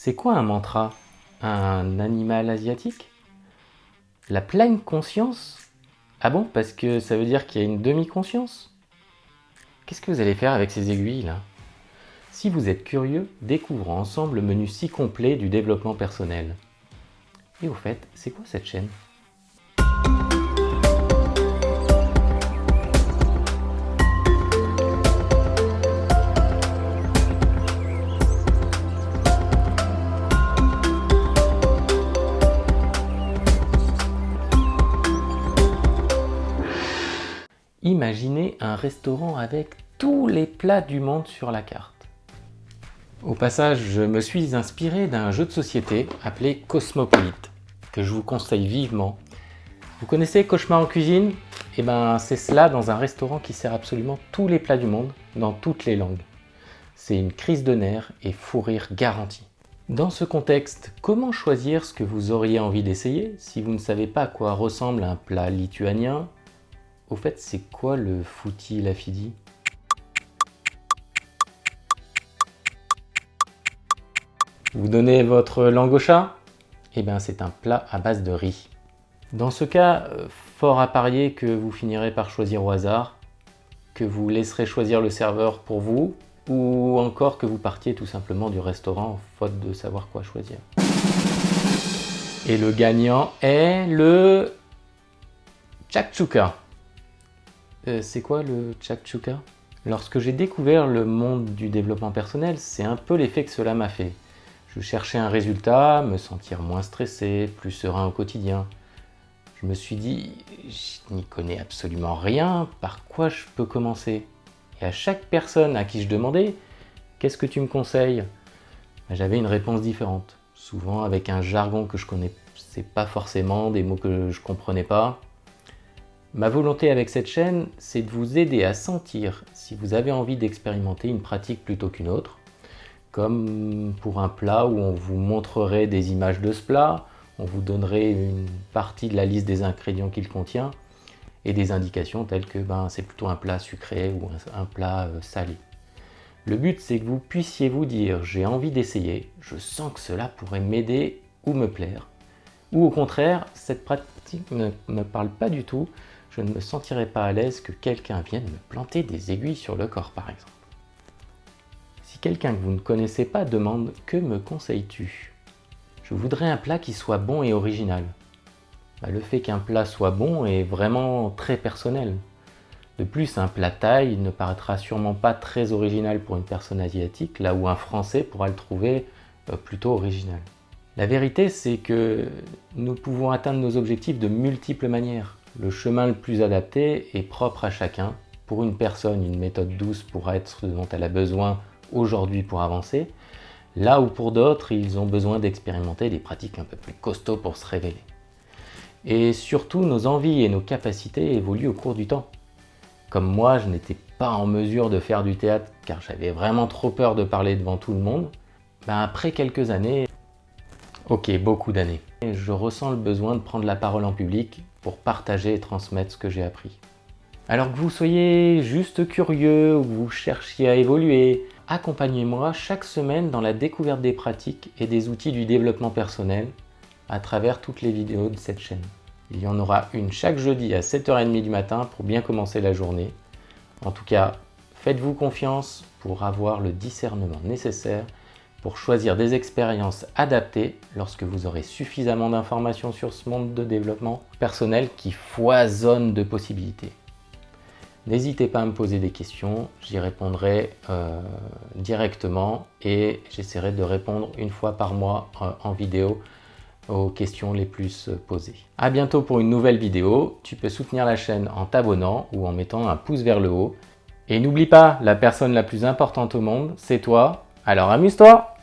C'est quoi un mantra? Un animal asiatique? La pleine conscience? Ah bon, parce que ça veut dire qu'il y a une demi-conscience? Qu'est-ce que vous allez faire avec ces aiguilles là? Si vous êtes curieux, découvrons ensemble le menu si complet du développement personnel. Et au fait, c'est quoi cette chaîne? Imaginez un restaurant avec tous les plats du monde sur la carte. Au passage, je me suis inspiré d'un jeu de société appelé Cosmopolite, que je vous conseille vivement. Vous connaissez Cauchemar en cuisine? Eh ben, c'est cela dans un restaurant qui sert absolument tous les plats du monde, dans toutes les langues. C'est une crise de nerfs et fou rire garanti. Dans ce contexte, comment choisir ce que vous auriez envie d'essayer si vous ne savez pas à quoi ressemble un plat lituanien? Au fait, c'est quoi le fouti lafidi? Vous donnez votre langue au chat? Eh bien, c'est un plat à base de riz. Dans ce cas, fort à parier que vous finirez par choisir au hasard, que vous laisserez choisir le serveur pour vous, ou encore que vous partiez tout simplement du restaurant faute de savoir quoi choisir. Et le gagnant est le Chakchouka. C'est quoi le Chakchouka? Lorsque j'ai découvert le monde du développement personnel, c'est un peu l'effet que cela m'a fait. Je cherchais un résultat, me sentir moins stressé, plus serein au quotidien. Je me suis dit, je n'y connais absolument rien, par quoi je peux commencer? Et à chaque personne à qui je demandais, qu'est-ce que tu me conseilles? J'avais une réponse différente, souvent avec un jargon que je connaissais pas forcément, des mots que je comprenais pas. Ma volonté avec cette chaîne, c'est de vous aider à sentir si vous avez envie d'expérimenter une pratique plutôt qu'une autre, comme pour un plat où on vous montrerait des images de ce plat, on vous donnerait une partie de la liste des ingrédients qu'il contient et des indications telles que c'est plutôt un plat sucré ou un plat salé. Le but, c'est que vous puissiez vous dire j'ai envie d'essayer, je sens que cela pourrait m'aider ou me plaire. Ou au contraire, cette pratique ne me parle pas du tout, je ne me sentirais pas à l'aise que quelqu'un vienne me planter des aiguilles sur le corps par exemple. Si quelqu'un que vous ne connaissez pas demande « Que me conseilles-tu » Je voudrais un plat qui soit bon et original. Le fait qu'un plat soit bon est vraiment très personnel. De plus, un plat thaï ne paraîtra sûrement pas très original pour une personne asiatique, là où un Français pourra le trouver plutôt original. La vérité, c'est que nous pouvons atteindre nos objectifs de multiples manières. Le chemin le plus adapté est propre à chacun. Pour une personne, une méthode douce pourra être ce dont elle a besoin aujourd'hui pour avancer, là où pour d'autres, ils ont besoin d'expérimenter des pratiques un peu plus costauds pour se révéler. Et surtout, nos envies et nos capacités évoluent au cours du temps. Comme moi, je n'étais pas en mesure de faire du théâtre car j'avais vraiment trop peur de parler devant tout le monde, après quelques années, beaucoup d'années, je ressens le besoin de prendre la parole en public pour partager et transmettre ce que j'ai appris. Alors que vous soyez juste curieux ou que vous cherchiez à évoluer, accompagnez-moi chaque semaine dans la découverte des pratiques et des outils du développement personnel à travers toutes les vidéos de cette chaîne. Il y en aura une chaque jeudi à 7h30 du matin pour bien commencer la journée. En tout cas, faites-vous confiance pour avoir le discernement nécessaire pour choisir des expériences adaptées lorsque vous aurez suffisamment d'informations sur ce monde de développement personnel qui foisonne de possibilités. N'hésitez pas à me poser des questions, j'y répondrai directement et j'essaierai de répondre une fois par mois en vidéo aux questions les plus posées. À bientôt pour une nouvelle vidéo. Tu peux soutenir la chaîne en t'abonnant ou en mettant un pouce vers le haut. Et n'oublie pas, la personne la plus importante au monde, c'est toi. Alors amuse-toi!